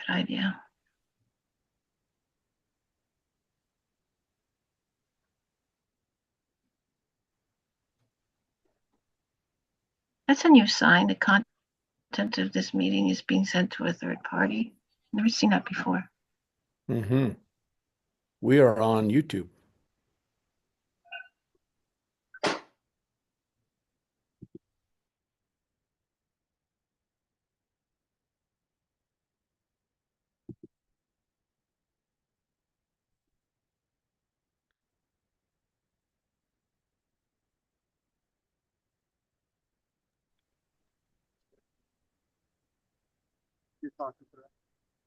Good idea. That's a new sign. The content of this meeting is being sent to a third party. Never seen that before. Mm-hmm. We are on YouTube.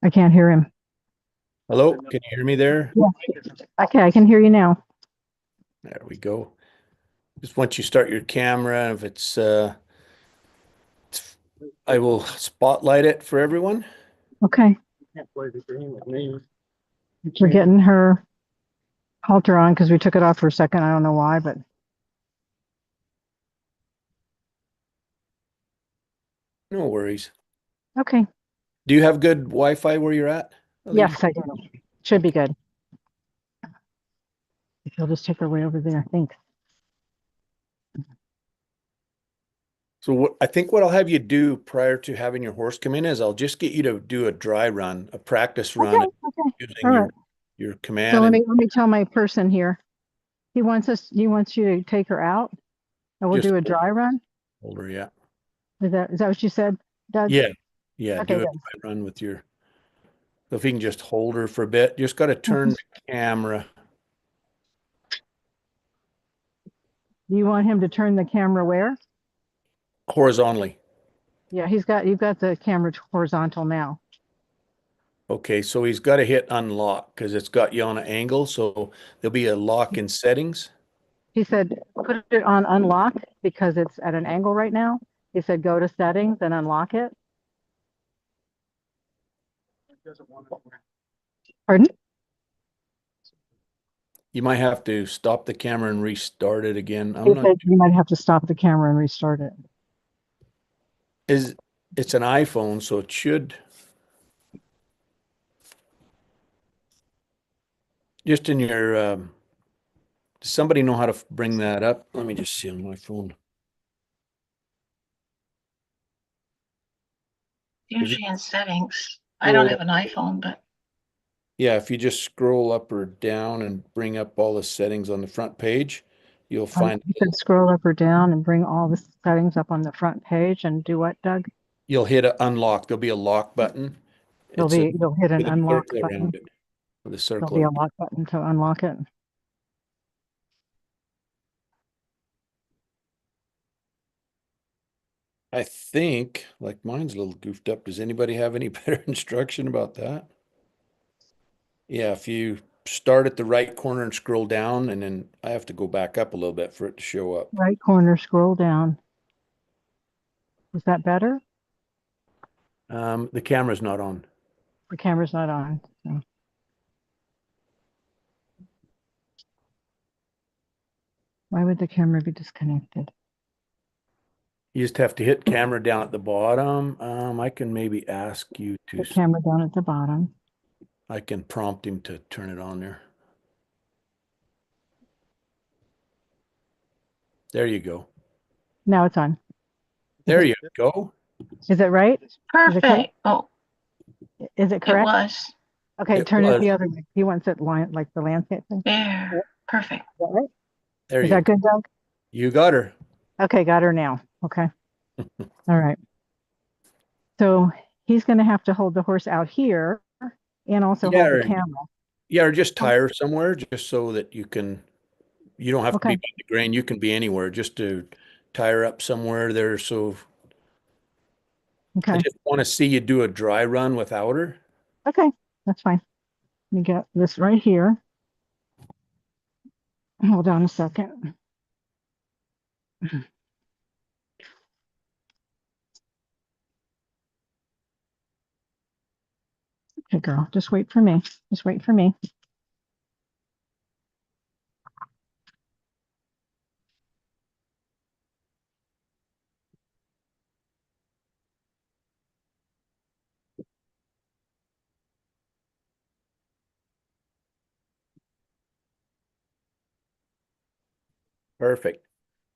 I can't hear him. Hello, can you hear me there? Yeah. Okay, I can hear you now. There we go. Just once you start your camera, if I will spotlight it for everyone. Okay. We're getting her halter on because we took it off for a second. I don't know why, but No worries. okay. Do you have good Wi-Fi where you're at, Elise? Yes, I do. Should be good. If you'll just take her way over there, thanks. So I think what I'll have you do prior to having your horse come in is I'll just get you to do a dry run, a practice run Okay. All using right. your So command. let And me tell my person here. He wants you to take her out and we'll just do a dry run. hold her, yeah. Is that what you said, Doug? Yeah. Yeah, Okay, do a good. dry run with your, so if you can just hold her for a bit, just got to turn the camera. Do you want him to turn the camera where? Horizontally. Yeah, you've got the camera horizontal now. Okay, so he's got to hit unlock because it's got you on an angle. So there'll be a lock in settings. He said, put it on unlock because it's at an angle right now. He said, go to settings and unlock it. Pardon? You might have to stop the camera and restart it again. He I'm not, said you might have to stop the camera and restart it. it's an iPhone, so it should just in your, does somebody know how to bring that up? Let me just see on my phone. Usually in settings. I don't have an iPhone, but Yeah, if you just scroll up or down and bring up all the settings on the front page, you'll find You could scroll up or down and bring all the settings up on the front page and do what, Doug? you'll hit a unlock. There'll be a lock button. You'll hit an With a unlock circle button. around it. With a There'll circle be a around it. lock button to unlock it. I think, like mine's a little goofed up. Does anybody have any better instruction about that? Yeah, if you start at the right corner and scroll down, and then I have to go back up a little bit for it to show up. Right corner, scroll down. Is that better? The camera's not on. The camera's not on. So. Why would the camera be disconnected? You just have to hit camera down at the bottom. I can maybe ask you to, The camera down at the bottom. I can prompt him to turn it on there. There you go. Now it's on. There you go. Is it right? perfect. Oh, Is it it correct? was. Okay, It turn it was. the other way. He wants it like the landscape thing. There. Perfect. Is that right? There Is you that go. good, Doug? You got her. Okay, got her now. Okay. All right. So he's going to have to hold the horse out here and also Yeah, hold the or, camera. yeah, or just tie her somewhere just so that you don't have to be Okay. by the grain. You can be anywhere just to tie her up somewhere there. So I Okay. just want to see you do a dry run without her. Okay. That's fine. Let me get this right here. Hold on a second. Okay, girl, just wait for me. Just wait for me. Perfect.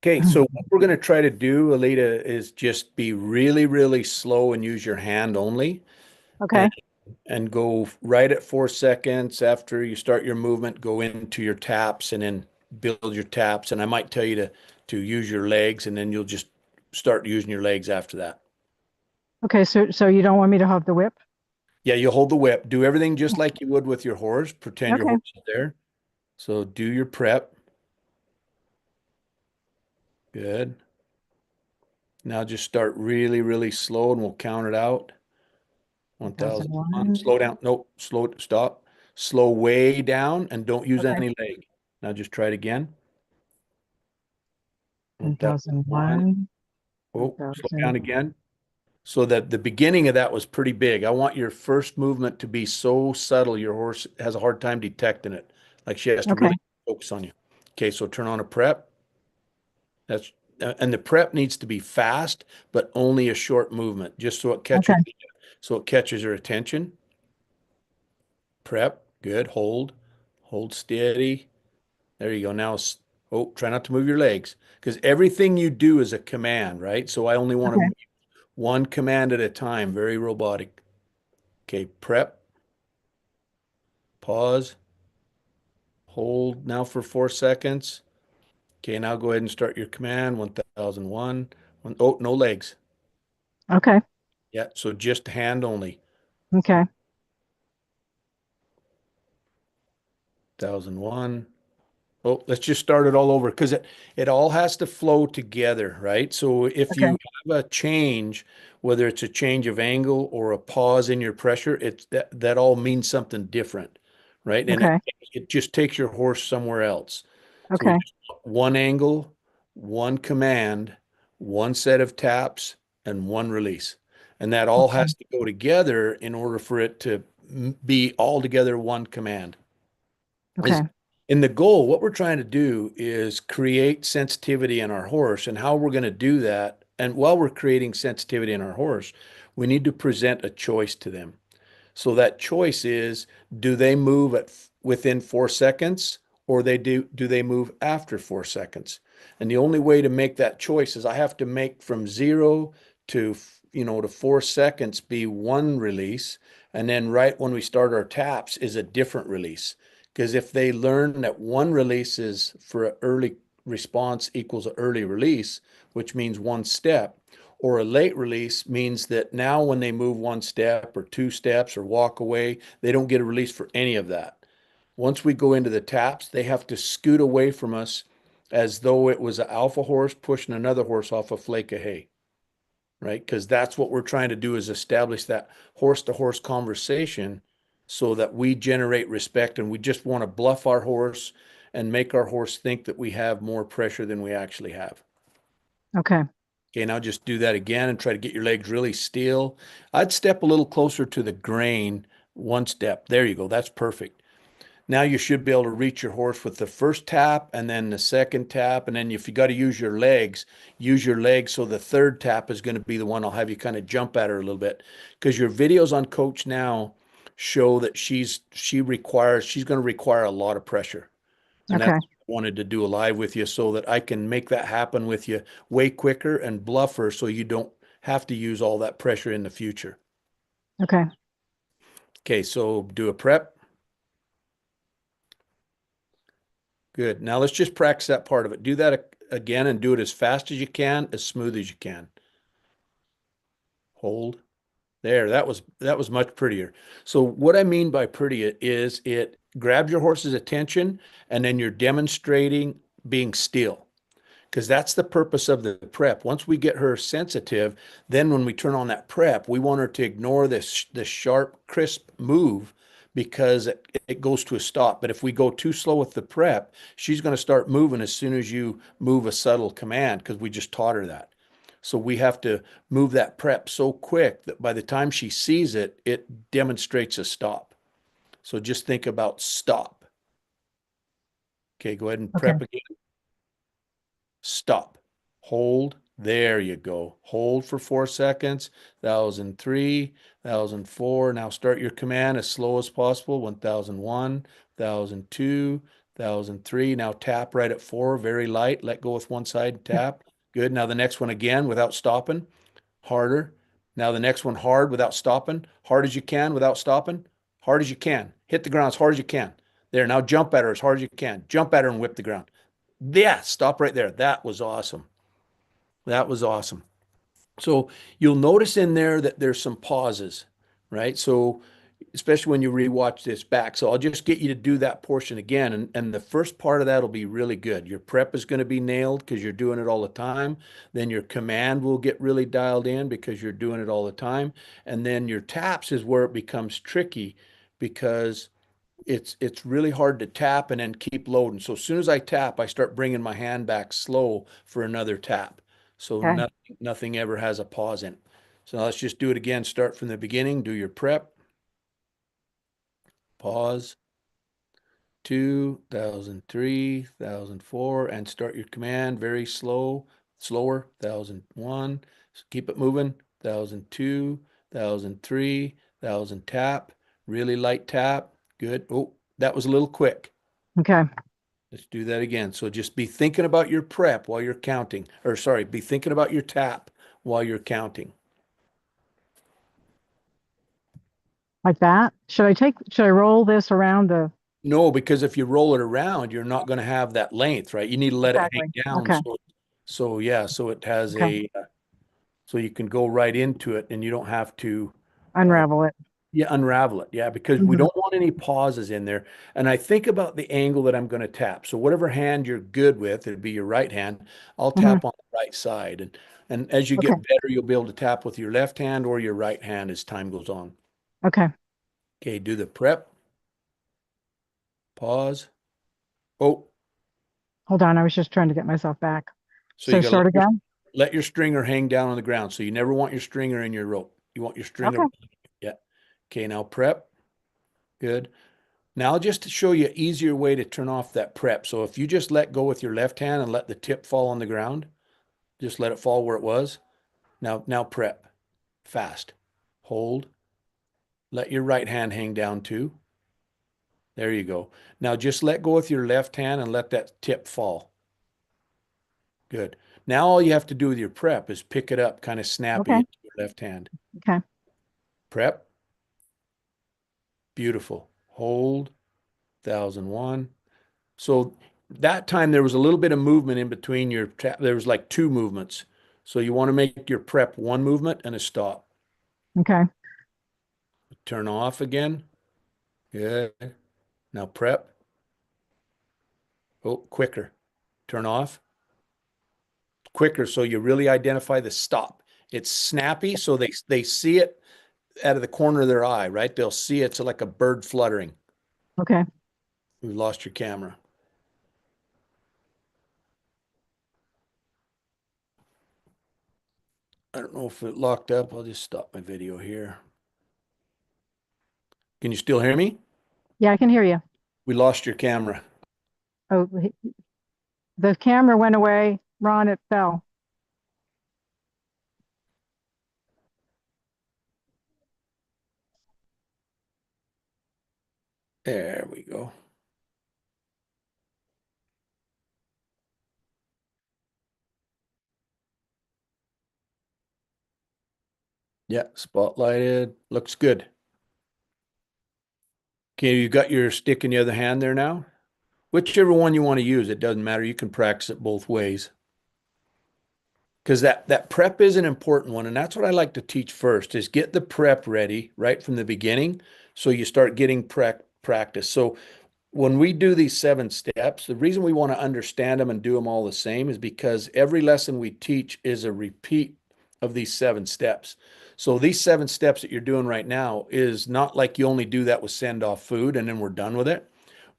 Okay, so what we're going to try to do, Alita, is just be really, really slow and use your hand only, Okay. and go right at 4 seconds after you start your movement. Go into your taps and then build your taps. And I might tell you to use your legs, and then you'll just start using your legs after that. Okay. So you don't want me to hold the whip? Yeah, you hold the whip. Do everything just like you would with your horse. Pretend your Okay. horse is there. So do your prep. Good. Now just start really, really slow, and we'll count it out. 1,001. 1001. Slow down. Nope. Slow. Stop. Slow way down and don't use Okay. any leg. Now just try it again. 1,001. 1001. Oh, slow 1000. down again. So that the beginning of that was pretty big. I want your first movement to be so subtle your horse has a hard time detecting it. Like she has to Okay. really focus on you. Okay, so turn on a prep. That's and the prep needs to be fast, but only a short movement, just Okay. so it catches her attention. Prep, good. Hold steady. There you go. Now, oh, try not to move your legs because everything you do is a command, right? So I only want to Okay. move one command at a time, very robotic. Okay, prep, pause, hold now for 4 seconds. Okay, now go ahead and start your command. 1,001. Oh, no legs. Okay. Yeah, so just hand only. Okay. 1,001. Oh, let's just start it all over because it all has to flow together, right? So if Okay. you have a change, whether it's a change of angle or a pause in your pressure, it's that all means something different, right? And Okay. it just takes your horse somewhere else. So we Okay. just one angle, one command, one set of taps, and one release. And that all Okay. has to go together in order for it to be all together one command. Is Okay. in the goal, what we're trying to do is create sensitivity in our horse, and how we're going to do that. And while we're creating sensitivity in our horse, we need to present a choice to them. So that choice is, do they move within 4 seconds, or do they move after 4 seconds? And the only way to make that choice is I have to make from 0 to to 4 seconds be one release, and then right when we start our taps is a different release. Because if they learn that one release is for an early response equals an early release, which means one step, or a late release means that now when they move one step or two steps or walk away, they don't get a release for any of that. Once we go into the taps, they have to scoot away from us as though it was an alpha horse pushing another horse off a flake of hay, right? Because that's what we're trying to do, is establish that horse to horse conversation so that we generate respect, and we just want to bluff our horse and make our horse think that we have more pressure than we actually have. Okay. Okay, now just do that again and try to get your legs really still. I'd step a little closer to the grain, one step. There you go. That's perfect. Now you should be able to reach your horse with the first tap and then the second tap. And then if you got to use your legs. So the third tap is going to be the one I'll have you kind of jump at her a little bit, because your videos on Coach Now show that she's going to require a lot of pressure. And that's Okay. what I wanted to do a live with you so that I can make that happen with you way quicker and bluff her so you don't have to use all that pressure in the future. Okay. Okay, so do a prep. Good. Now let's just practice that part of it. Do that again and do it as fast as you can, as smooth as you can. Hold. There, that was much prettier. So what I mean by pretty is it grabs your horse's attention, and then you're demonstrating being still, because that's the purpose of the prep. Once we get her sensitive, then when we turn on that prep, we want her to ignore this sharp, crisp move, because it goes to a stop. But if we go too slow with the prep, she's going to start moving as soon as you move a subtle command, because we just taught her that. So we have to move that prep so quick that by the time she sees it, it demonstrates a stop. So just think about stop. Okay, go ahead and Okay. prep again. Stop. Hold. There you go. Hold for 4 seconds. 1,003, 1,004. Now start your command as slow as possible. 1,001, 1,002, 1,003. Now tap right at 4, very light. Let go with one side, tap. Good. Now the next one again without stopping, harder. Now the next one hard without stopping, hard as you can without stopping, hard as you can. Hit the ground as hard as you can. There, now jump at her as hard as you can. Jump at her and whip the ground. Yeah, stop right there. That was awesome. That was awesome. So you'll notice in there that there's some pauses, right? So especially when you rewatch this back. So I'll just get you to do that portion again. And the first part of that will be really good. Your prep is going to be nailed because you're doing it all the time. Then your command will get really dialed in because you're doing it all the time. And then your taps is where it becomes tricky because it's really hard to tap and then keep loading. So as soon as I tap, I start bringing my hand back slow for another tap. So Okay. nothing ever has a pause in it. So now let's just do it again. Start from the beginning. Do your prep. Pause. 2,003, 1,004, and start your command very slow, slower. 1,001. So keep it moving. 1,002, 1,003, 1,000 tap. Really light tap. Good. Oh, that was a little quick. Okay. Let's do that again. So just be thinking about your prep while you're counting, or sorry, be thinking about your tap while you're counting. Like that. Should I roll this around the, No, because if you roll it around, you're not going to have that length, right? You need to let it hang exactly. down. Okay. So yeah, so it has Okay. so you can go right into it and you don't have to, uh, Unravel it. yeah, unravel it. Yeah, because we Mhm. don't want any pauses in there. And I think about the angle that I'm going to tap. So whatever hand you're good with, it'd be your right hand. I'll Mhm. tap on the right side. And as you Okay. get better, you'll be able to tap with your left hand or your right hand as time goes on. Okay. Okay, do the prep. Pause. Oh, Hold on. I was just trying to get myself back. so you So got to start again. let your stringer hang down on the ground. So you never want your stringer in your rope. You want your stringer. Okay. Yeah. Okay, now prep. Good. Now just to show you an easier way to turn off that prep. So if you just let go with your left hand and let the tip fall on the ground, just let it fall where it was. Now prep. Fast. Hold. Let your right hand hang down too. There you go. Now just let go with your left hand and let that tip fall. Good. Now all you have to do with your prep is pick it up kind of snappy Okay. into your left hand. Okay. Prep. Beautiful. Hold. 1,001. So that time there was a little bit of movement in between your tap. There was like two movements. So you want to make your prep one movement and a stop. Okay. Turn off again. Good. Now prep. Oh, quicker. Turn off. Quicker so you really identify the stop. It's snappy so they see it out of the corner of their eye, right? They'll see it's like a bird fluttering. Okay. We lost your camera. I don't know if it locked up. I'll just stop my video here. Can you still hear me? Yeah, I can hear you. We lost your camera. Oh, the camera went away. Ron, it fell. There we go. Yeah, spotlighted. Looks good. Okay, you got your stick in the other hand there now? Whichever one you want to use, it doesn't matter. You can practice it both ways. Because that prep is an important one, and that's what I like to teach first is get the prep ready right from the beginning so you start getting practice. So when we do these 7 steps, the reason we want to understand them and do them all the same is because every lesson we teach is a repeat of these 7 steps. So these 7 steps that you're doing right now is not like you only do that with send off food and then we're done with it.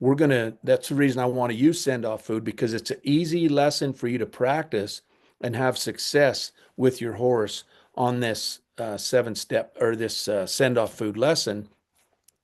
That's the reason I want to use send off food because it's an easy lesson for you to practice and have success with your horse on this 7 step or this send off food lesson.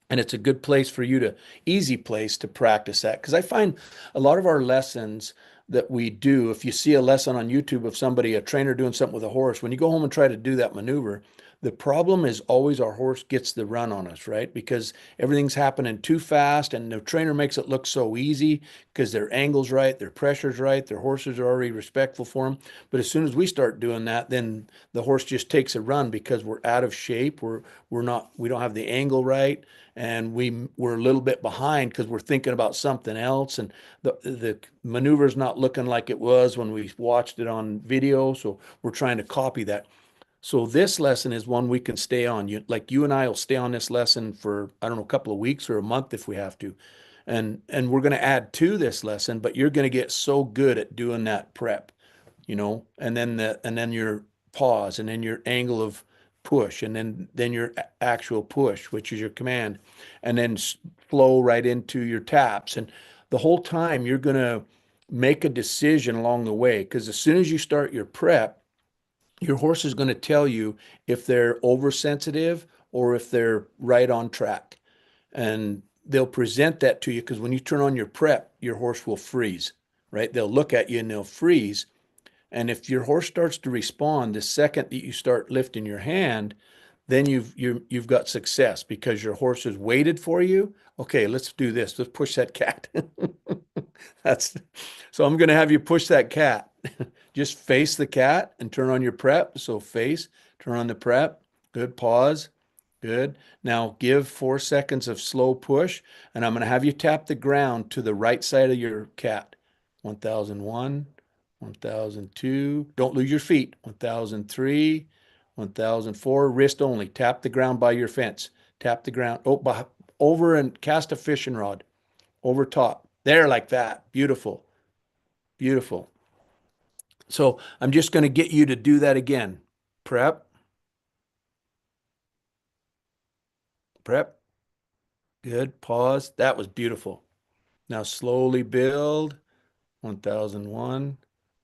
And it's a good place for you to, easy place to practice that. Because I find a lot of our lessons that we do, if you see a lesson on YouTube of somebody, a trainer doing something with a horse, when you go home and try to do that maneuver, The problem is always our horse gets the run on us, right? Because everything's happening too fast and the trainer makes it look so easy because their angle's right, their pressure's right, their horses are already respectful for them. But as soon as we start doing that, then the horse just takes a run because we're out of shape. We don't have the angle right, and we're a little bit behind because we're thinking about something else, and the maneuver's not looking like it was when we watched it on video. So we're trying to copy that. So this lesson is one we can stay on. You and I will stay on this lesson for, I don't know, a couple of weeks or a month if we have to. And we're going to add to this lesson, but you're going to get so good at doing that prep, and then your pause, and then your angle of push, and then your actual push, which is your command, and then flow right into your taps. And the whole time you're going to make a decision along the way, because as soon as you start your prep, your horse is going to tell you if they're oversensitive or if they're right on track. And they'll present that to you because when you turn on your prep, your horse will freeze, right? They'll look at you and they'll freeze. And if your horse starts to respond the second that you start lifting your hand, then you've got success because your horse has waited for you. Okay, let's do this. Let's push that cat. That's so I'm going to have you push that cat. Just face the cat and turn on your prep. So face, turn on the prep. Good. Pause. Good. Now give 4 seconds of slow push, and I'm going to have you tap the ground to the right side of your cat. 1001, 1002. Don't lose your feet. 1003, 1004. Wrist only. Tap the ground by your fence. Tap the ground. Oh, over and cast a fishing rod over top. There, like that. Beautiful. Beautiful. So I'm just going to get you to do that again. Prep. Prep. Good. Pause. That was beautiful. Now slowly build. 1001,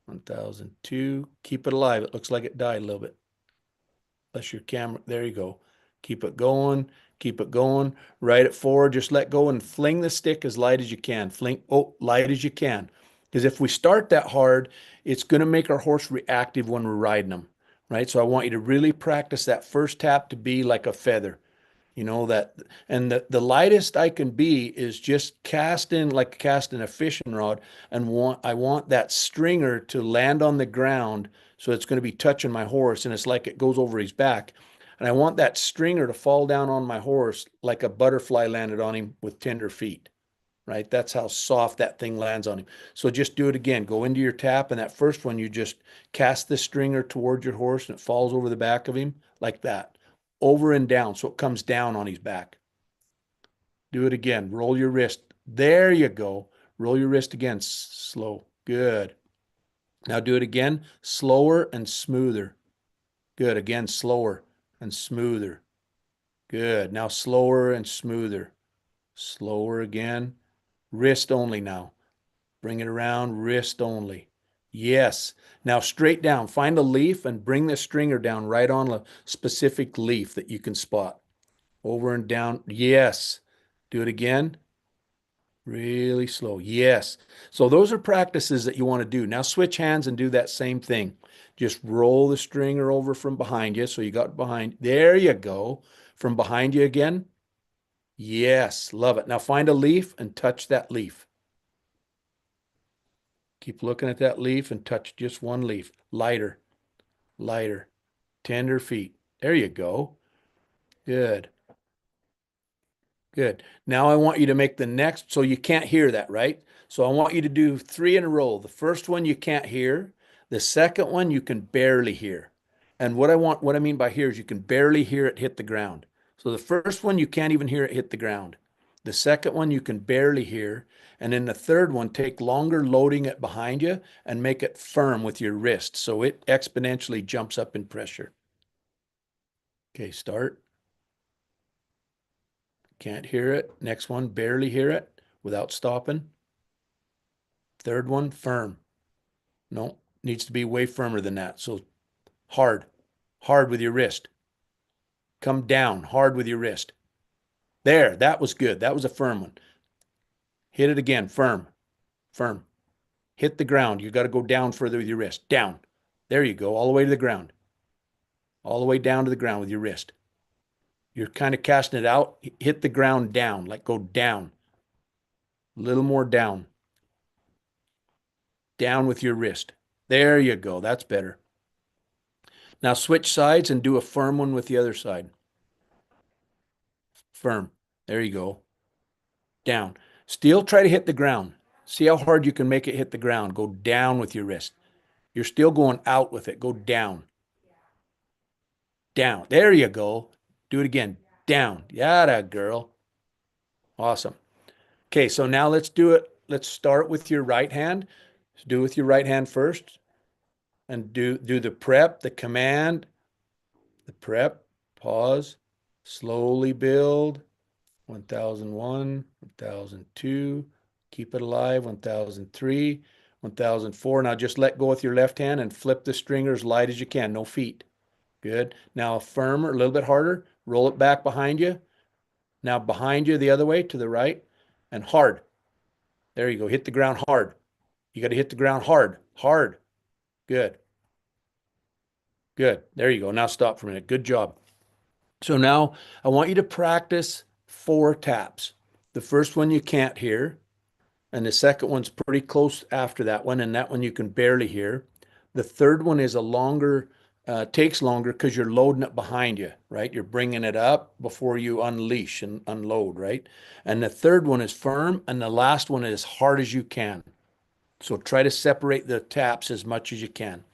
1002. Keep it alive. It looks like it died a little bit. That's your camera. There you go. Keep it going. Keep it going. Right at 4. Just let go and fling the stick as light as you can. Fling, light as you can. Because if we start that hard, it's going to make our horse reactive when we're riding them, right? So I want you to really practice that first tap to be like a feather. That, and the lightest I can be is just casting like casting a fishing rod, and I want that stringer to land on the ground, so it's going to be touching my horse, and it's like it goes over his back, and I want that stringer to fall down on my horse like a butterfly landed on him with tender feet, right? That's how soft that thing lands on him. So just do it again. Go into your tap, and that first one, you just cast the stringer towards your horse, and it falls over the back of him like that, over and down, so it comes down on his back. Do it again. Roll your wrist. There you go. Roll your wrist again. Slow. Good. Now do it again. Slower and smoother. Good. Again, slower and smoother. Good. Now slower and smoother. Slower again. Wrist only now. Bring it around. Wrist only. Yes. Now straight down. Find a leaf and bring the stringer down right on a specific leaf that you can spot. Over and down. Yes. Do it again. Really slow. Yes. So those are practices that you want to do. Now switch hands and do that same thing. Just roll the stringer over from behind you. So you got behind. There you go. From behind you again. Yes. Love it. Now find a leaf and touch that leaf. Keep looking at that leaf and touch just one leaf. Lighter. Lighter. Tender feet. There you go. Good. Good. Now I want you to make the next, so you can't hear that, right? So I want you to do 3 in a row. The first one you can't hear. The second one you can barely hear. And what I mean by here is you can barely hear it hit the ground. So the first one you can't even hear it hit the ground. The second one you can barely hear. And then the third one, take longer loading it behind you and make it firm with your wrist so it exponentially jumps up in pressure. Okay, start. Can't hear it. Next one, barely hear it without stopping. Third one, firm. No, needs to be way firmer than that. So hard, hard with your wrist. Come down, hard with your wrist. There, that was good. That was a firm one. Hit it again, firm, firm. Hit the ground. You got to go down further with your wrist. Down. There you go, all the way to the ground. all the way down to the ground with your wrist. You're kind of casting it out. Hit the ground down, like go down. A little more down. Down with your wrist. There you go. That's better. Now switch sides and do a firm one with the other side. Firm. There you go. Down. Still try to hit the ground. See how hard you can make it hit the ground. Go down with your wrist. You're still going out with it. Go down. Down. There you go. Do it again. Down. Yada, girl. Awesome. Okay, so now let's do it. Let's start with your right hand. Do it with your right hand first. And do the prep, the command, the prep, pause, slowly build. 1001, 1002, keep it alive, 1003, 1004. Now just let go with your left hand and flip the stringer as light as you can, no feet. Good. Now firmer, a little bit harder, roll it back behind you. Now behind you the other way to the right and hard. There you go, hit the ground hard. You got to hit the ground hard, hard. Good. Good. There you go. Now stop for a minute. Good job. So now I want you to practice 4 taps. The first one you can't hear, and the second one's pretty close after that one, and that one you can barely hear. The third one is a longer, takes longer because you're loading it behind you, right? You're bringing it up before you unleash and unload, right? And the third one is firm, and the last one is as hard as you can. So try to separate the taps as much as you can.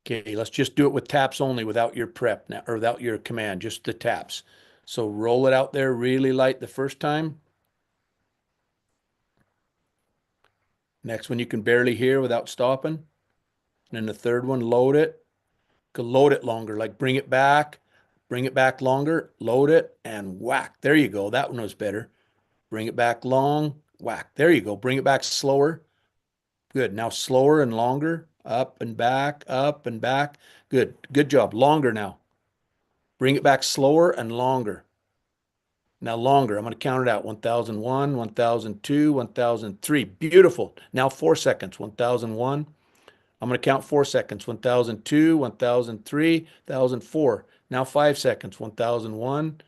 Okay, let's just do it with taps only without your prep now, or without your command, just the taps. So roll it out there really light the first time. Next one you can barely hear without stopping. And then the third one, load it. Load it longer, like bring it back longer, load it, and whack. There you go. That one was better. Bring it back long, whack. There you go. Bring it back slower. Good. Now slower and longer. Up and back, up and back. Good. Good job. Longer now. Bring it back slower and longer. Now longer. I'm going to count it out. 1001, 1002, 1003. Beautiful. Now 4 seconds. 1001. I'm going to count 4 seconds. 1002, 1003, 1004. Now 5 seconds. 1001,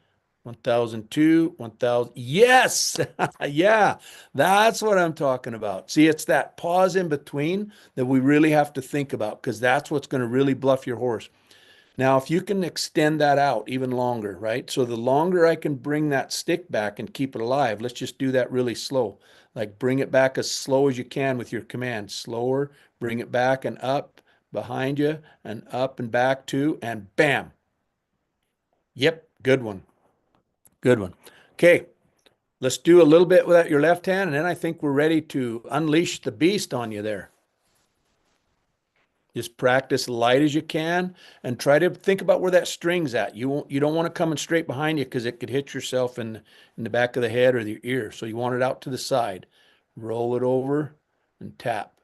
1002, 1000. Yes. Yeah. That's what I'm talking about. See, it's that pause in between that we really have to think about, because that's what's going to really bluff your horse. Now, if you can extend that out even longer, right? So the longer I can bring that stick back and keep it alive, let's just do that really slow. Like bring it back as slow as you can with your command. Slower, bring it back and up behind you and up and back too, and bam. Yep, good one. Good one. Okay, let's do a little bit with your left hand, and then I think we're ready to unleash the beast on you there. Just practice light as you can and try to think about where that string's at. You don't want it coming straight behind you because it could hit yourself in the back of the head or the ear. So you want it out to the side. Roll it over and tap.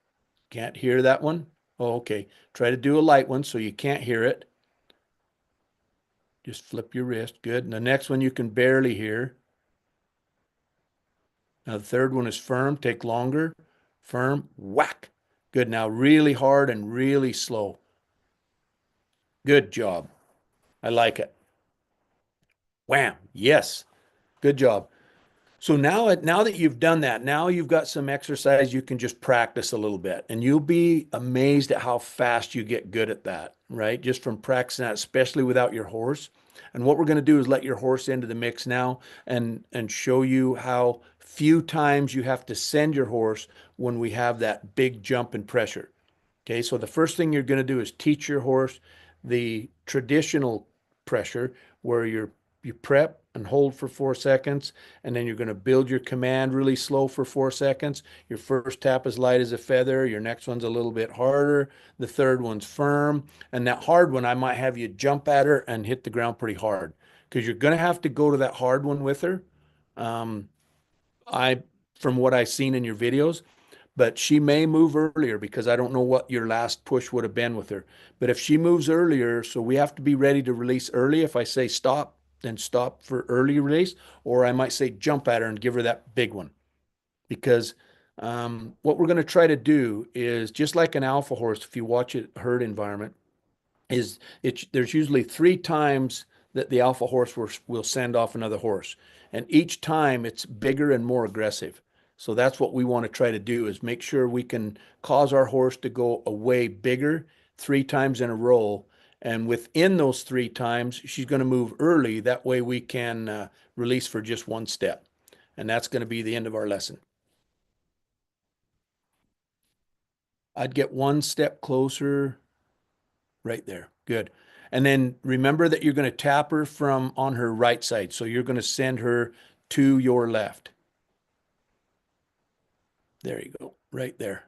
Can't hear that one? Oh, okay. Try to do a light one so you can't hear it. Just flip your wrist. Good. And the next one you can barely hear. Now the third one is firm. Take longer. Firm. Whack. Good. Now really hard and really slow. Good job. I like it. Wham. Yes. Good job. So now that you've done that, now you've got some exercise you can just practice a little bit, and you'll be amazed at how fast you get good at that, right? Just from practicing that, especially without your horse. And what we're going to do is let your horse into the mix now and show you how few times you have to send your horse when we have that big jump in pressure. Okay, so the first thing you're going to do is teach your horse the traditional pressure where you prep and hold for 4 seconds, and then you're going to build your command really slow for 4 seconds. Your first tap is light as a feather. Your next one's a little bit harder. The third one's firm. And that hard one, I might have you jump at her and hit the ground pretty hard, because you're going to have to go to that hard one with her. From what I've seen in your videos, but she may move earlier because I don't know what your last push would have been with her. But if she moves earlier, so we have to be ready to release early. If I say stop, then stop for early release, or I might say jump at her and give her that big one. Because what we're going to try to do is, just like an alpha horse, if you watch a herd environment, is there's usually 3 times that the alpha horse will send off another horse. And each time it's bigger and more aggressive. So that's what we want to try to do is make sure we can cause our horse to go away bigger 3 times in a row. And within those 3 times, she's going to move early. That way we can release for just 1 step. And that's going to be the end of our lesson. I'd get 1 step closer right there. Good. And then remember that you're going to tap her from on her right side. So you're going to send her to your left. There you go. Right there.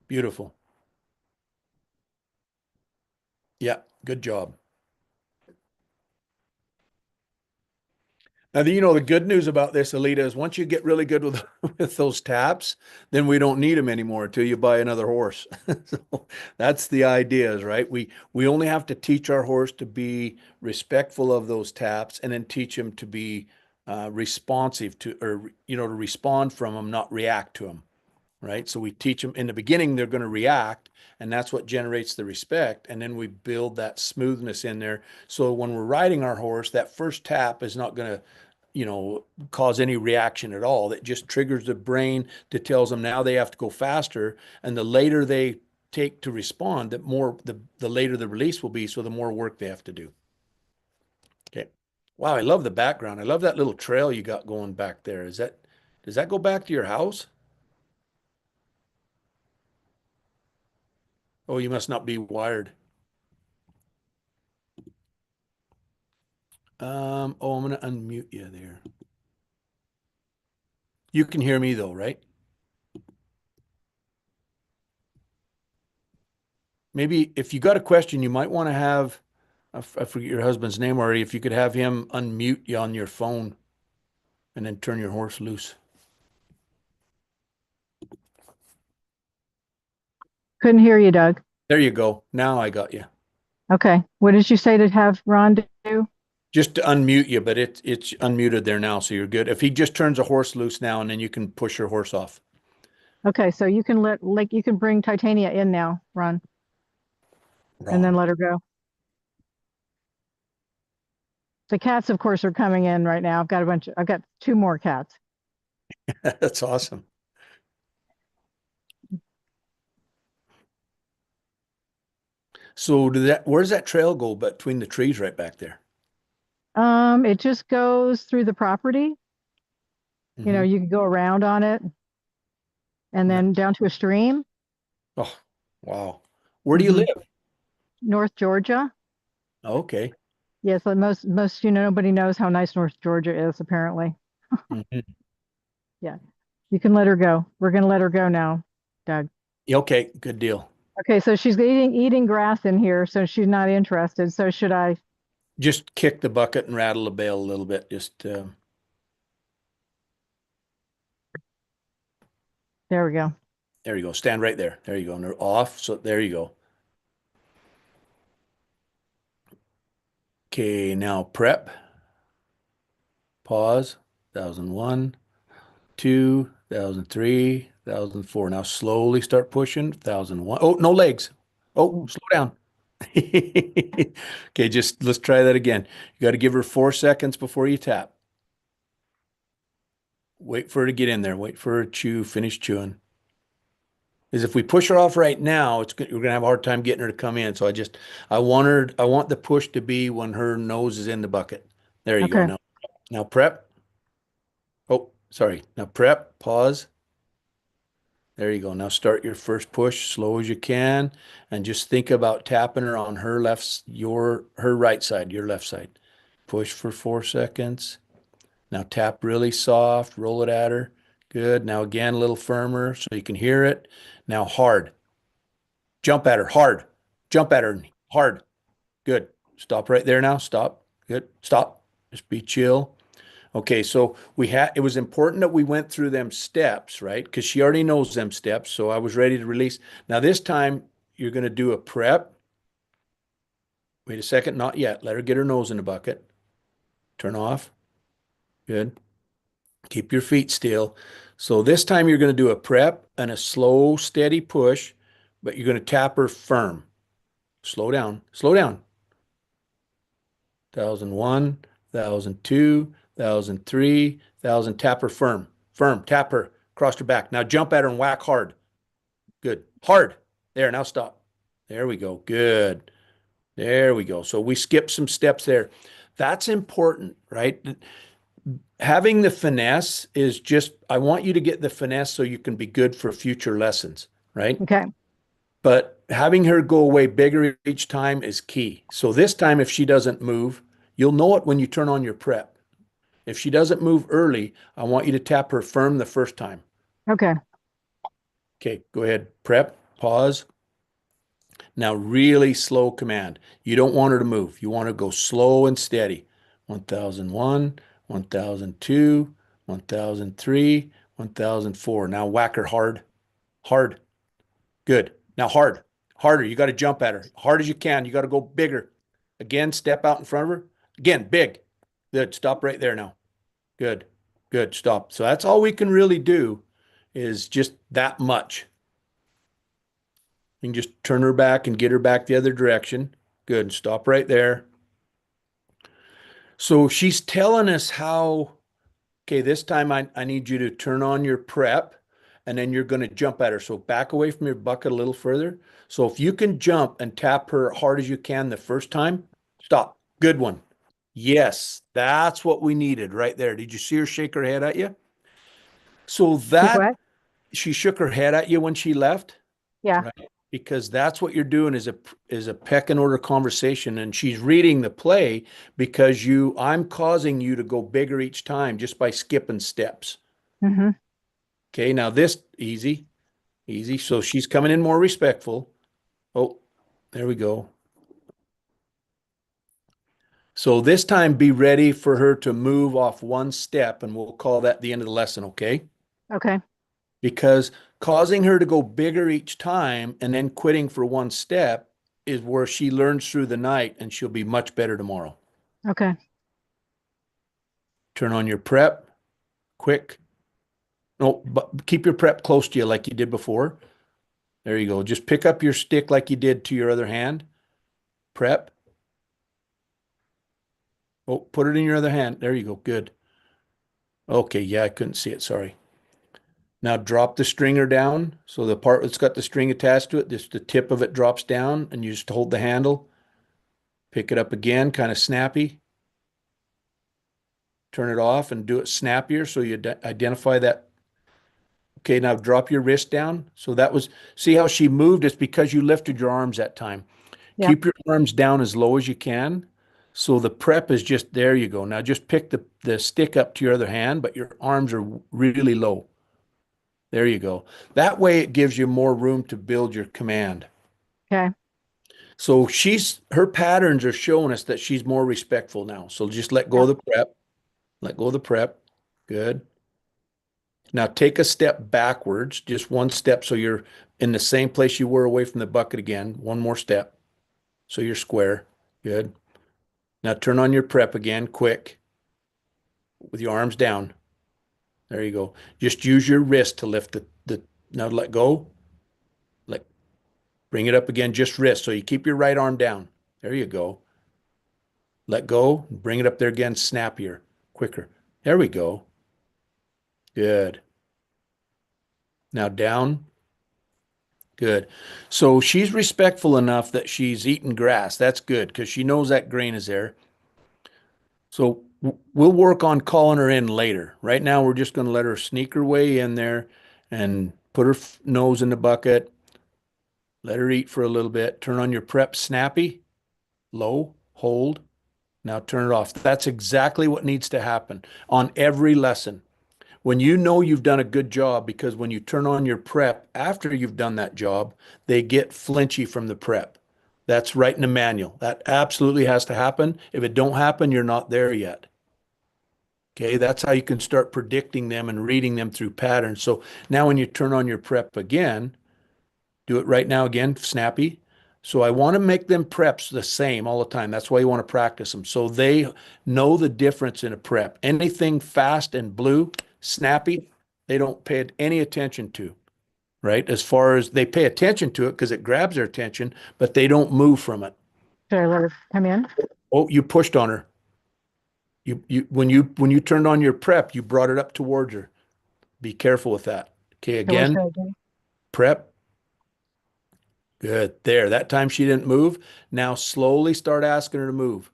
Beautiful. Yeah, good job. Now, the good news about this, Alita, is once you get really good with with those taps, then we don't need them anymore until you buy another horse. So that's the idea, is right. We only have to teach our horse to be respectful of those taps, and then teach him to be responsive to, or to respond from them, not react to them. Right. So we teach them in the beginning, they're going to react, and that's what generates the respect. And then we build that smoothness in there. So when we're riding our horse, that first tap is not going to, cause any reaction at all. That just triggers the brain to tells them now they have to go faster. And the later they take to respond, the later the release will be. So the more work they have to do. Okay. Wow. I love the background. I love that little trail you got going back there. Does that go back to your house? Oh, you must not be wired. I'm going to unmute you there. You can hear me though, right? Maybe if you got a question, you might want to have, I forget your husband's name already, if you could have him unmute you on your phone and then turn your horse loose. Couldn't hear you, Doug. There you go. Now I got you. Okay. What did you say to have Ron do? Just to unmute you, but it's unmuted there now, so you're good. If he just turns a horse loose now, and then you can push your horse off. Okay, so you can you can bring Titania in now, Ron, and then let her go. The cats, of course, are coming in right now. I've got 2 more cats. That's awesome. So where does that trail go between the trees right back there? It just goes through the property. Mm-hmm. You can go around on it and then down to a stream. Oh, wow. Where do you live? North Georgia. Okay. Yes, but most nobody knows how nice North Georgia is, apparently. Mm-hmm. Yeah. You can let her go. We're going to let her go now, Doug. Okay, good deal. Okay, so she's eating grass in here, so she's not interested. So should I just kick the bucket and rattle the bale a little bit? There we go. There you go. Stand right there. There you go. And they're off. So there you go. Okay, now prep. Pause. 1001, 2, 1003, 1004. Now slowly start pushing. 1001. Oh, no legs. Oh, slow down. Okay, let's try that again. You got to give her 4 seconds before you tap. Wait for her to get in there. Wait for her to finish chewing. Is if we push her off right now, we're gonna have a hard time getting her to come in. So I want the push to be when her nose is in the bucket. There you go. Now prep. Oh, sorry. Now prep, pause. There you go. Now start your first push slow as you can, and just think about tapping her on her her right side, your left side. Push for 4 seconds. Now tap really soft, roll it at her. Good. Now again, a little firmer so you can hear it. Now hard. Jump at her, hard. Jump at her, hard. Good. Stop right there now. Stop. Good. Stop. Just be chill. Okay, so it was important that we went through them steps, right? Because she already knows them steps, so I was ready to release. Now this time, you're going to do a prep. Wait a second, not yet. Let her get her nose in the bucket. Turn off. Good. Keep your feet still. So this time you're going to do a prep and a slow, steady push, but you're going to tap her firm. Slow down. Slow down. 1,001, 1,002, 1,003, 1,000. Tap her firm. Firm. Tap her. Cross her back. Now jump at her and whack hard. Good. Hard. There. Now stop. There we go. Good. There we go. So we skipped some steps there. That's important, right? Having the finesse is just, I want you to get the finesse so you can be good for future lessons, right? Okay. But having her go away bigger each time is key. So this time, if she doesn't move, you'll know it when you turn on your prep. If she doesn't move early, I want you to tap her firm the first time. Okay. Okay, go ahead. Prep, pause. Now really slow command. You don't want her to move. You want to go slow and steady. 1,001, 1,002, 1,003, 1,004. Now whack her hard, hard. Good. Now hard, harder. You got to jump at her hard as you can. You got to go bigger. Again, step out in front of her. Again, big. Good. Stop right there now. Good. Good. Stop. So that's all we can really do is just that much. You can just turn her back and get her back the other direction. Good. Stop right there. So she's telling us how, okay, this time I need you to turn on your prep and then you're going to jump at her. So back away from your bucket a little further. So if you can jump and tap her hard as you can the first time, stop. Good one. Yes, that's what we needed right there. Did you see her shake her head at you? So that she shook her head at you when she left? Yeah. Right? Because that's what you're doing is a pecking order conversation, and she's reading the play because I'm causing you to go bigger each time just by skipping steps. Mm-hmm. Okay, now this easy. So she's coming in more respectful. Oh, there we go. So this time be ready for her to move off one step, and we'll call that the end of the lesson, okay? Okay. Because causing her to go bigger each time and then quitting for one step is where she learns through the night and she'll be much better tomorrow. Okay. Turn on your prep, quick. No, but keep your prep close to you like you did before. There you go. Just pick up your stick like you did to your other hand. Prep. Oh, put it in your other hand. There you go. Good. Okay, yeah, I couldn't see it. Sorry. Now drop the stringer down. So the part that's got the string attached to it, just the tip of it drops down and you just hold the handle. Pick it up again, kind of snappy. Turn it off and do it snappier so you identify that. Okay, now drop your wrist down. So that was, see how she moved? It's because you lifted your arms that time. Yep. Keep your arms down as low as you can. So the prep is just, there you go. Now just pick the stick up to your other hand, but your arms are really low. There you go. That way it gives you more room to build your command. Okay. So her patterns are showing us that she's more respectful now. So just let go of the prep. Let go of the prep. Good. Now take a step backwards, just one step. So you're in the same place you were away from the bucket again. One more step. So you're square. Good. Now turn on your prep again, quick, with your arms down. There you go. Just use your wrist to lift now let go. Bring it up again, just wrist. So you keep your right arm down. There you go. Let go, bring it up there again, snappier, quicker. There we go. Good. Now down. Good. So she's respectful enough that she's eating grass. That's good because she knows that grain is there. So we'll work on calling her in later. Right now, we're just going to let her sneak her way in there and put her nose in the bucket. Let her eat for a little bit. Turn on your prep, snappy, low, hold. Now turn it off. That's exactly what needs to happen on every lesson. When you know you've done a good job, because when you turn on your prep after you've done that job, they get flinchy from the prep. That's right in the manual. That absolutely has to happen. If it don't happen, you're not there yet. Okay, that's how you can start predicting them and reading them through patterns. So now when you turn on your prep again, do it right now again, snappy. So I want to make them preps the same all the time. That's why you want to practice them. So they know the difference in a prep. Anything fast and blue, snappy, they don't pay any attention to. right? As far as they pay attention to it because it grabs their attention, but they don't move from it. Should I let her come in? Oh, you pushed on her. When you turned on your prep, you brought it up towards her. Be careful with that. Okay, So what should again, I do? prep. Good. There. That time she didn't move. Now slowly start asking her to move.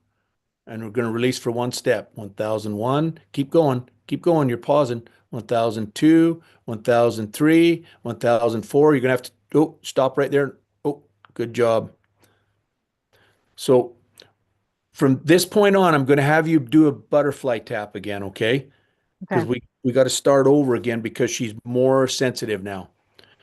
And we're going to release for one step. 1001. Keep going. Keep going. You're pausing. 1002, 1003, 1004. You're going to have to, oh, stop right there. Oh, good job. So from this point on, I'm going to have you do a butterfly tap again, okay? Because Okay. we got to start over again because she's more sensitive now.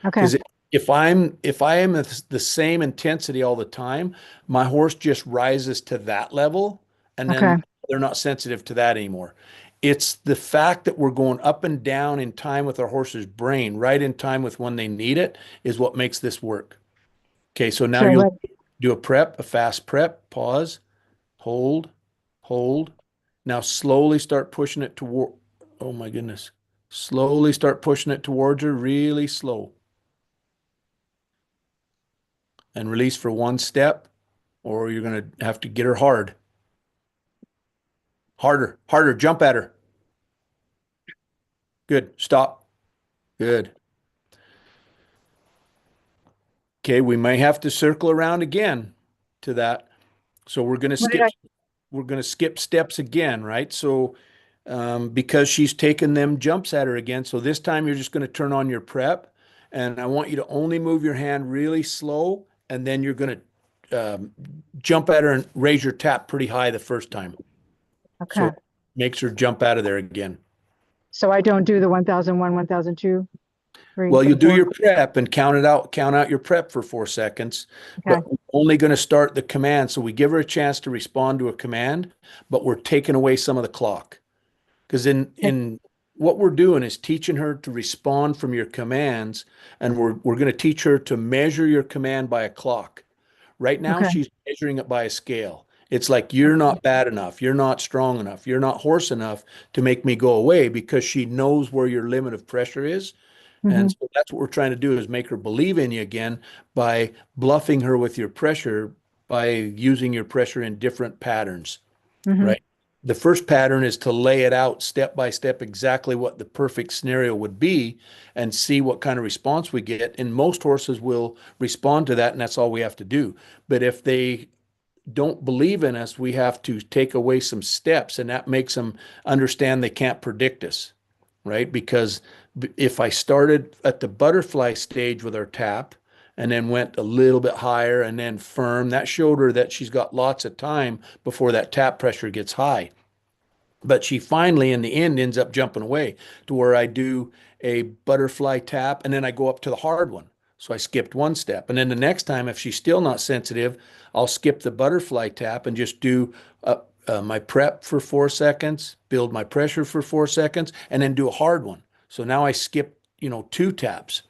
Okay. Because if I am the same intensity all the time, my horse just rises to that level, and then Okay. they're not sensitive to that anymore. It's the fact that we're going up and down in time with our horse's brain, right in time with when they need it, is what makes this work. Okay, so now Should I you'll let, do a prep, a fast prep, pause, hold, hold. Now slowly start pushing it toward, oh my goodness. Slowly start pushing it towards her, really slow. And release for one step, or you're going to have to get her hard. Harder, harder, jump at her. Good, stop. Good. Okay, we may have to circle around again to that. So we're going to what did I, skip steps again, right? So because she's taken them jumps at her again. So this time you're just going to turn on your prep, and I want you to only move your hand really slow, and then you're going to jump at her and raise your tap pretty high the first time. So okay. it makes her jump out of there again. So I don't do the 1001, 1002, 3, Well, you'll do 4. your prep and count out your prep for 4 seconds, Okay. but we're only going to start the command. So we give her a chance to respond to a command, but we're taking away some of the clock. Because in what we're doing is teaching her to respond from your commands, and we're going to teach her to measure your command by a clock. Right now, Okay. she's measuring it by a scale. It's like, you're not bad enough, you're not strong enough, you're not horse enough to make me go away, because she knows where your limit of pressure is. Mm-hmm. And so that's what we're trying to do, is make her believe in you again by bluffing her with your pressure, by using your pressure in different patterns, Mm-hmm. right? The first pattern is to lay it out step by step exactly what the perfect scenario would be and see what kind of response we get. And most horses will respond to that, and that's all we have to do. But if they don't believe in us, we have to take away some steps, and that makes them understand they can't predict us, right? Because if I started at the butterfly stage with our tap and then went a little bit higher and then firm, that showed her that she's got lots of time before that tap pressure gets high. But she finally, in the end, ends up jumping away to where I do a butterfly tap and then I go up to the hard one. So I skipped one step. And then the next time, if she's still not sensitive, I'll skip the butterfly tap and just do my prep for 4 seconds, build my pressure for 4 seconds, and then do a hard one. So now I skip, 2 taps.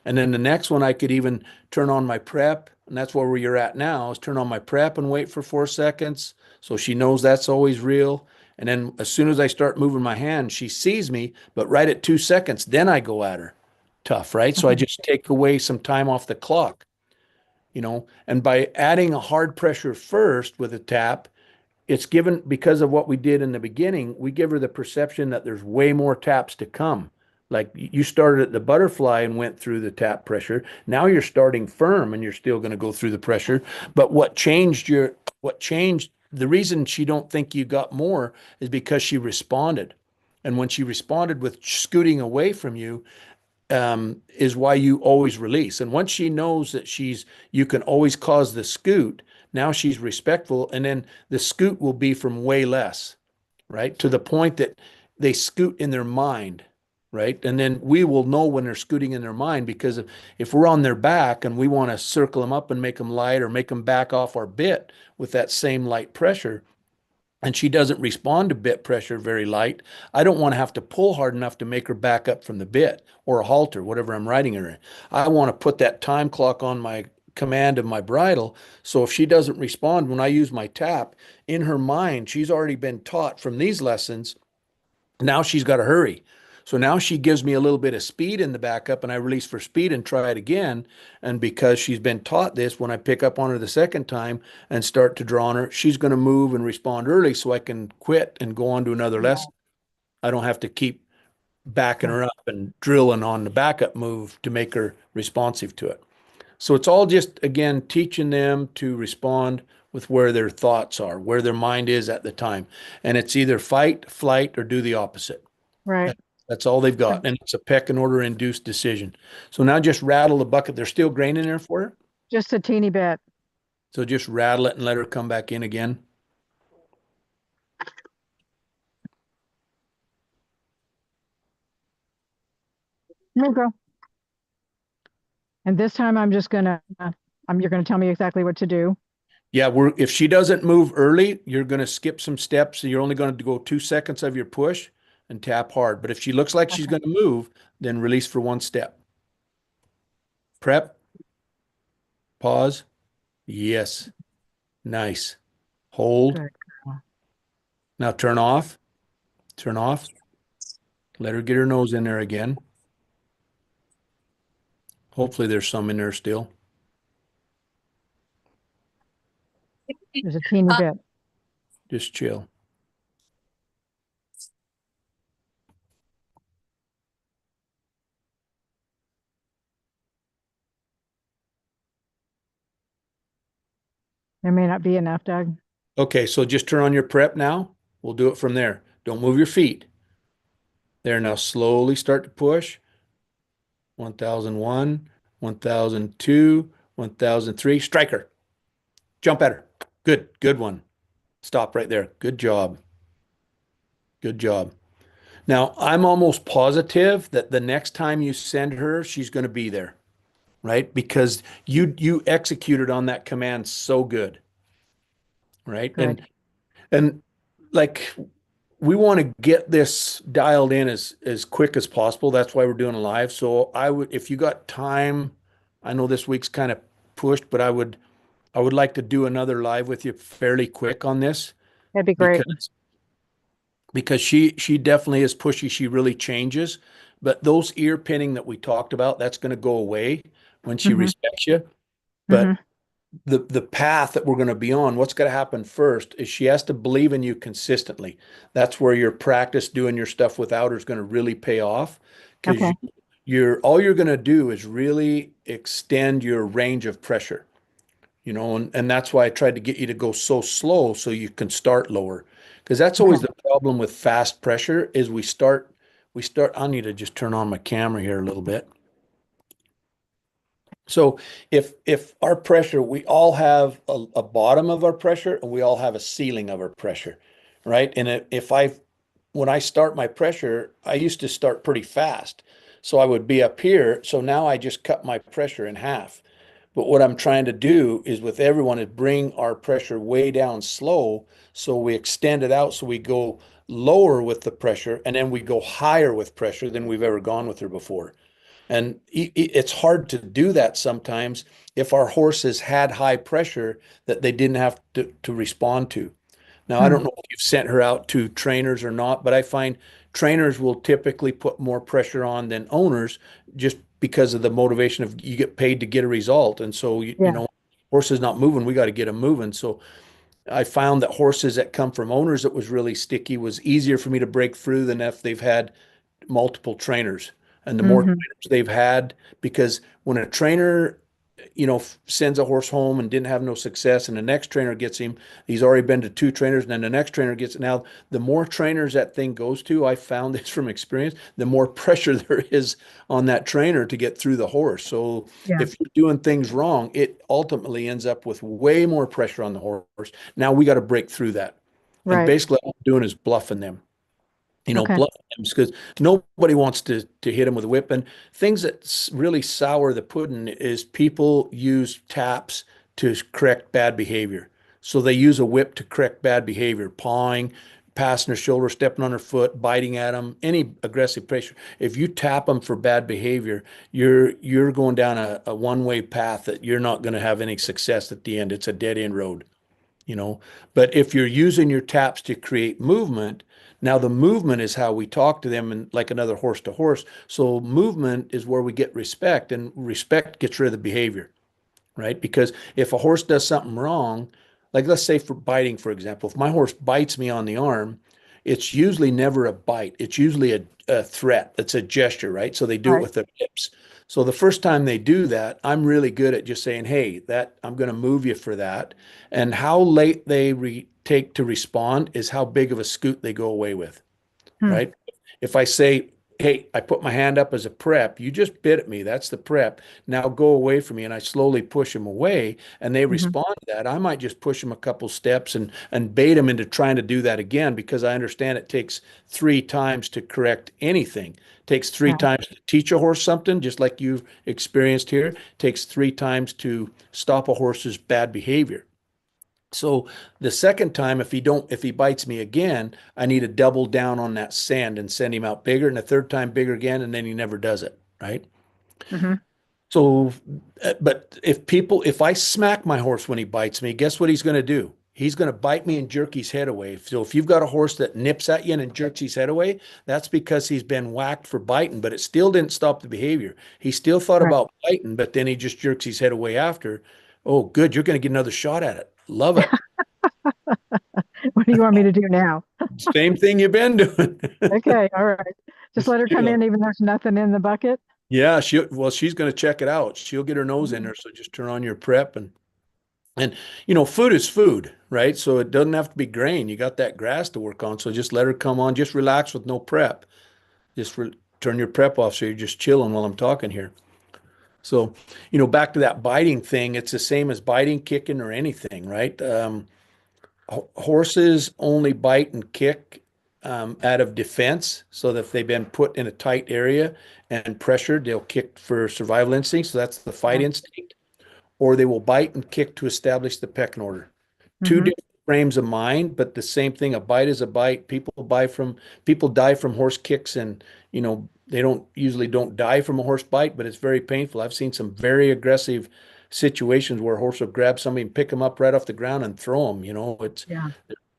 And then the next one, I could even turn on my prep. And that's where you're at now, is turn on my prep and wait for 4 seconds. So she knows that's always real. And then as soon as I start moving my hand, she sees me, but right at 2 seconds, then I go at her. Tough, right? So I Okay. just take away some time off the clock, and by adding a hard pressure first with a tap, it's given, because of what we did in the beginning, we give her the perception that there's way more taps to come. Like, you started at the butterfly and went through the tap pressure. Now you're starting firm and you're still going to go through the pressure. But what changed, the reason she don't think you got more is because she responded. And when she responded with scooting away from you, is why you always release. And once she knows that you can always cause the scoot, now she's respectful. And then the scoot will be from way less, right? To the point that they scoot in their mind, right? And then we will know when they're scooting in their mind, because if we're on their back and we want to circle them up and make them light or make them back off our bit with that same light pressure, and she doesn't respond to bit pressure very light, I don't want to have to pull hard enough to make her back up from the bit or a halter, whatever I'm riding her in. I want to put that time clock on my command of my bridle. So if she doesn't respond when I use my tap, in her mind, she's already been taught from these lessons. Now she's got to hurry. So now she gives me a little bit of speed in the backup and I release for speed and try it again. And because she's been taught this, when I pick up on her the second time and start to draw on her, she's going to move and respond early so I can quit and go on to another lesson. I don't have to keep backing her up and drilling on the backup move to make her responsive to it. So it's all just, again, teaching them to respond with where their thoughts are, where their mind is at the time. And it's either fight, flight, or do the opposite. Right. That's all they've got. And it's a pecking order induced decision. So now just rattle the bucket. There's still grain in there for her. Just a teeny bit. So just rattle it and let her come back in again. There you go. And this time I'm just gonna, you're gonna tell me exactly what to do. Yeah, if she doesn't move early, you're going to skip some steps. So you're only going to go 2 seconds of your push and tap hard. But if she looks like she's going to move, then release for 1 step. Prep. Pause. Yes. Nice. Hold. Good. Now turn off. Turn off. Let her get her nose in there again. Hopefully there's some in there still. There's a teeny bit. Just chill. There may not be enough, Doug. Okay, so just turn on your prep now. We'll do it from there. Don't move your feet. There, now slowly start to push. 1001, 1002, 1003. Strike her. Jump at her. Good, good one. Stop right there. Good job. Good job. Now, I'm almost positive that the next time you send her, she's going to be there, right? Because you executed on that command so good, right? Good. And like we want to get this dialed in as quick as possible. That's why we're doing a live. So I would, if you got time, I know this week's kind of pushed, but I would like to do another live with you fairly quick on this That'd be great. because she definitely is pushy. She really changes. But those ear pinning that we talked about, that's going to go away when she respects you. But the path that we're going to be on, what's going to happen first is she has to believe in you consistently. That's where your practice doing your stuff without her is going to really pay off because Okay. all you're going to do is really extend your range of pressure, and that's why I tried to get you to go so slow so you can start lower. Because that's always the problem with fast pressure is we start, I need to just turn on my camera here a little bit. So if our pressure, we all have a bottom of our pressure and we all have a ceiling of our pressure, right? And when I start my pressure, I used to start pretty fast. So I would be up here. So now I just cut my pressure in half. But what I'm trying to do is with everyone is bring our pressure way down slow. So we extend it out. So we go lower with the pressure and then we go higher with pressure than we've ever gone with her before. And it's hard to do that sometimes if our horses had high pressure that they didn't have to respond to. Now, I don't know if you've sent her out to trainers or not, but I find trainers will typically put more pressure on than owners just because of the motivation of you get paid to get a result. And so, you know, horses not moving, we got to get them moving. So I found that horses that come from owners that was really sticky was easier for me to break through than if they've had multiple trainers. And the more trainers they've had, because when a trainer, sends a horse home and didn't have no success, and the next trainer gets him, he's already been to 2 trainers, and then the next trainer gets it. Now, the more trainers that thing goes to, I found this from experience, the more pressure there is on that trainer to get through the horse. So if you're doing things wrong, it ultimately ends up with way more pressure on the horse. Now we got to break through that. And basically all I'm doing is bluffing them. Bluff them because nobody wants to hit them with a whip. And things that really sour the pudding is people use taps to correct bad behavior. So they use a whip to correct bad behavior, pawing, passing their shoulder, stepping on their foot, biting at them, any aggressive pressure. If you tap them for bad behavior, you're going down a one-way path that you're not going to have any success at the end. It's a dead end road. But if you're using your taps to create movement, Now the movement is how we talk to them, and like another horse to horse. So movement is where we get respect, and respect gets rid of the behavior, right? Because if a horse does something wrong, like let's say for biting, for example, if my horse bites me on the arm, it's usually never a bite. It's usually a threat. It's a gesture, right? So they do it Right. with their lips. So the first time they do that, I'm really good at just saying, "Hey, that I'm going to move you for that." And how late they take to respond is how big of a scoot they go away with, Hmm. right? If I say, "Hey, I put my hand up as a prep, you just bit at me. That's the prep. Now go away from me." And I slowly push them away and they Hmm. respond to that. I might just push them a couple steps and bait them into trying to do that again because I understand it takes 3 times to correct anything. It takes three Right. times to teach a horse something, just like you've experienced here. It takes 3 times to stop a horse's bad behavior. So the second time, if he bites me again, I need to double down on that sand and send him out bigger. And the third time bigger again, and then he never does it, right? Hmm. So, but if I smack my horse when he bites me, guess what he's going to do? He's going to bite me and jerk his head away. So if you've got a horse that nips at you and jerks his head away, that's because he's been whacked for biting, but it still didn't stop the behavior. He still thought Right. about biting, but then he just jerks his head away after. Oh, good. You're going to get another shot at it. Love it. What do you want me to do now? Same thing you've been doing. Okay, all right. Just Just let her come in even though there's nothing in the bucket. yeah, she's going to check it out. She'll get her nose in Mhm. there. So just turn on your prep and food is food, right? So it doesn't have to be grain. You got that grass to work on. So just let her come on. Just relax with no prep. Just turn your prep off so you're just chilling while I'm talking here. So, back to that biting thing, it's the same as biting, kicking, or anything, right? Horses only bite and kick out of defense. So that if they've been put in a tight area and pressured, they'll kick for survival instinct. So that's the fight Yeah. instinct. Or they will bite and kick to establish the pecking order. Two Hmm. different frames of mind, but the same thing. A bite is a bite. People die from horse kicks, and they don't die from a horse bite, but it's very painful. I've seen some very aggressive situations where a horse will grab somebody and pick them up right off the ground and throw them. It's Yeah.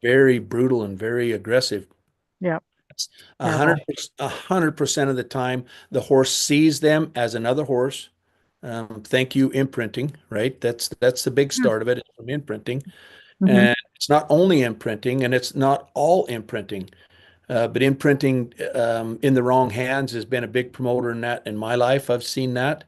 very brutal and very aggressive. Yep. It's Terrible. 100% of the time, the horse sees them as another horse. Thank you, imprinting, right? That's the big Hmm. start of it, it's from imprinting. Hmm. And it's not only imprinting, and it's not all imprinting, but imprinting in the wrong hands has been a big promoter in that in my life. I've seen that.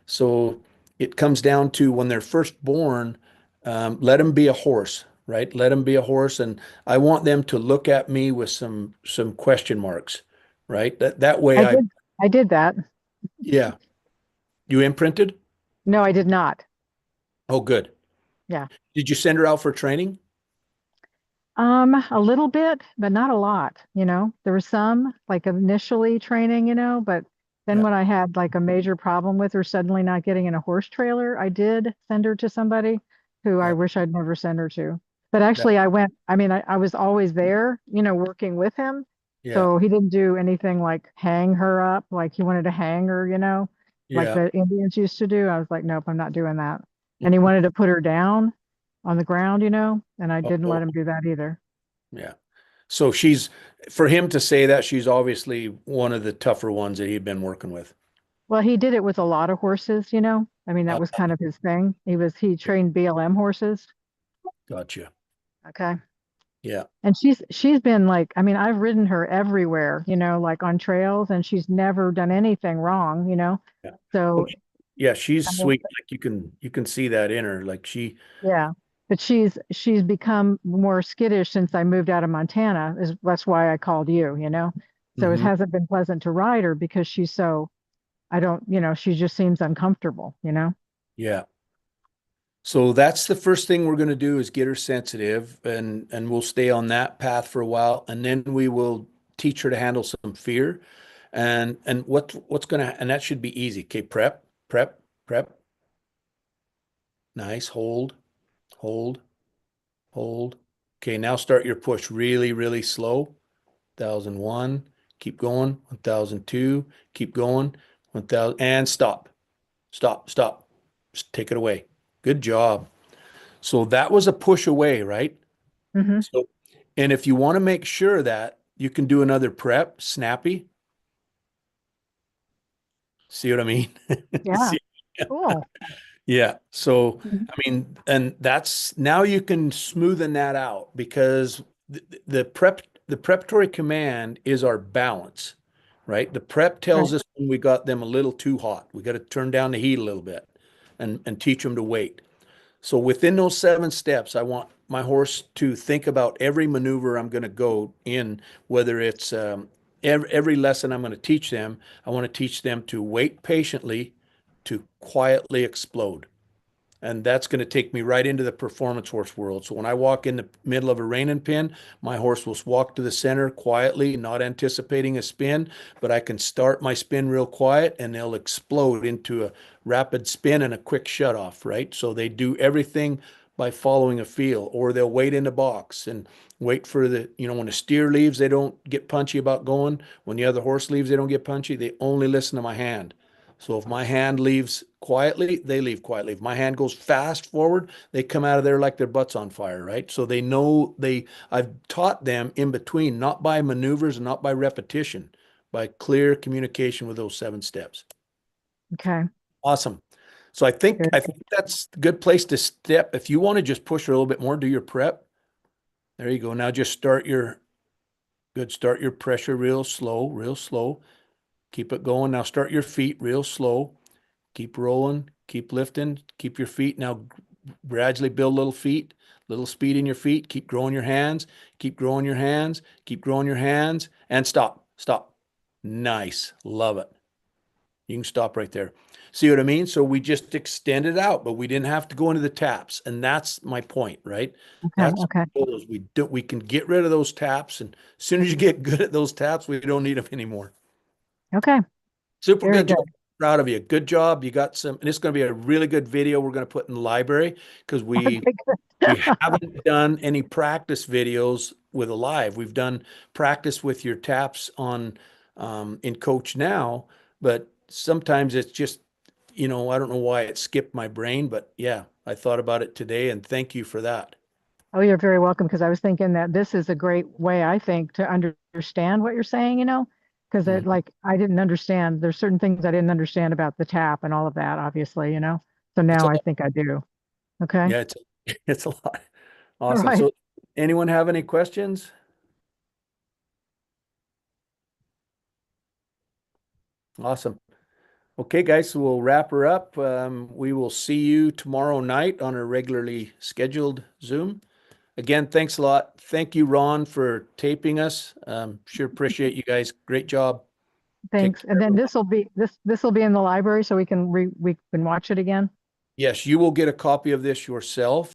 So it comes down to when they're first born, let them be a horse, right? Let them be a horse, and I want them to look at me with some question marks, right? That way, I did. I did that. yeah, you imprinted. No, I did not. Oh, good. Yeah. Did you send her out for training? A little bit, but not a lot, There was some like initially training, but then Yeah, when I had like a major problem with her suddenly not getting in a horse trailer, I did send her to somebody who I yeah, wish I'd never sent her to. But that, actually I mean, I was always there, working with him. yeah, So he didn't do anything like hang her up, like he wanted to hang her, like yeah. the Indians used to do. I was like, nope, I'm not doing that. And he wanted to put her down on the ground, and I didn't Oh, let him do that either. yeah. So for him to say that, she's obviously one of the tougher ones that he'd been working with. Well, he did it with a lot of horses, I mean, that Uh, was kind of his thing. He trained BLM horses. gotcha. Okay. Yeah, And she's been like, I mean, I've ridden her everywhere, like on trails, and she's never done anything wrong. yeah. Oh, So, yeah, she's I mean, sweet. Like you can see that in her. Like yeah. But she's become more skittish since I moved out of Montana. That's why I called you. So it hmm hasn't been pleasant to ride her because she's so I don't, she just seems uncomfortable. yeah. So that's the first thing we're going to do is get her sensitive, and we'll stay on that path for a while, and then we will teach her to handle some fear, and what's gonna and that should be easy. Okay, prep, prep, prep. Nice. Hold, hold. Okay, now start your push really, really slow. 1001, keep going. 1002, keep going. 1000 and stop. Stop, stop. Just take it away. Good job. So that was a push away, right? Hmm. So, and if you want to make sure that you can do another prep, snappy. See what I mean? Yeah. See? Cool. Yeah. So, Mhm. I mean, and that's now you can smoothen that out because the preparatory command is our balance, right? The prep Right. tells us when we got them a little too hot. We got to turn down the heat a little bit and teach them to wait. So within those 7 steps, I want my horse to think about every maneuver I'm going to go in, whether it's every lesson I'm going to teach them. I want to teach them to wait patiently, to quietly explode. And that's going to take me right into the performance horse world. So when I walk in the middle of a reining pin, my horse will walk to the center quietly, not anticipating a spin, but I can start my spin real quiet and they'll explode into a rapid spin and a quick shut off, right? So they do everything by following a feel, or they'll wait in the box and wait for when the steer leaves, they don't get punchy about going. When the other horse leaves, they don't get punchy. They only listen to my hand. So if my hand leaves quietly, they leave quietly. If my hand goes fast forward, they come out of there like their butt's on fire, right? So they know I've taught them in between, not by maneuvers and not by repetition, by clear communication with those 7 steps. Okay. Awesome. So I think Good. that's a good place to step. If you want to just push a little bit more, do your prep. There you go. Now just start your pressure real slow, real slow. Keep it going. Now start your feet real slow. Keep rolling, keep lifting, keep your feet. Now gradually build little feet, little speed in your feet. Keep growing your hands, keep growing your hands, keep growing your hands, and stop, stop. Nice. Love it. You can stop right there. See what I mean? So we just extended out, but we didn't have to go into the taps. And that's my point, right? Okay. That's Okay. we can get rid of those taps. And as soon as you get good at those taps, we don't need them anymore. Okay. Super Very good good. job. Proud of you. Good job. You got some, and it's going to be a really good video we're going to put in the library because we Okay, good. haven't done any practice videos with a live. We've done practice with your taps on in Coach Now, but sometimes it's just, I don't know why it skipped my brain, but yeah, I thought about it today and thank you for that. Oh, you're very welcome because I was thinking that this is a great way, I think, to understand what you're saying, because Mhm. I didn't understand. There's certain things I didn't understand about the tap and all of that, obviously. So It's now a I lot. think I do. Okay. Yeah, it's a lot. All Awesome. right. So anyone have any questions? Awesome. Okay, guys, so we'll wrap her up. We will see you tomorrow night on a regularly scheduled Zoom. Again, thanks a lot. Thank you, Ron, for taping us. Sure appreciate you guys. Great job. Take Thanks. And care. then this will be in the library so we can watch it again. Yes, you will get a copy of this yourself.